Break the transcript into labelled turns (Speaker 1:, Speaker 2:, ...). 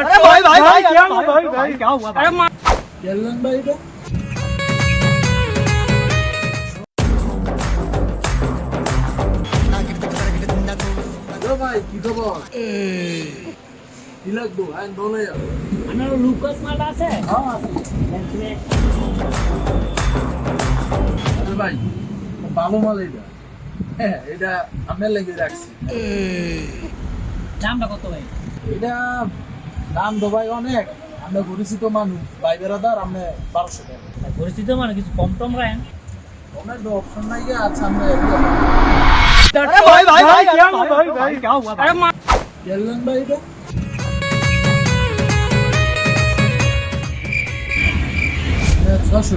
Speaker 1: अरे भाई भाई भाई क्या हुआ भाई क्या हुआ अरे
Speaker 2: গেলেন ভাই এটা ভাই কি খবর কি লাগবো আইন বলে
Speaker 3: আমার লুকাস মাল আছে
Speaker 2: হ্যাঁ আছে আরে ভাই ভালো মাল এটা হ্যাঁ এটা আপনার লেগে রাখছি
Speaker 3: দামটা কত ভাই
Speaker 2: এটা দাম তো ভাই অনেক আমরা পরিচিত মানুষ ভাই বেড়াদার আমরা 1200 টাকা
Speaker 3: পরিচিত মানে কিছু কম টম রাখেন
Speaker 2: অনেক অপশন নাই আচ্ছা আমরা
Speaker 1: अरे भाई भाई भाई क्या हुआ भाई क्या हुआ अरे
Speaker 2: গেলেন ভাই এটা ছশো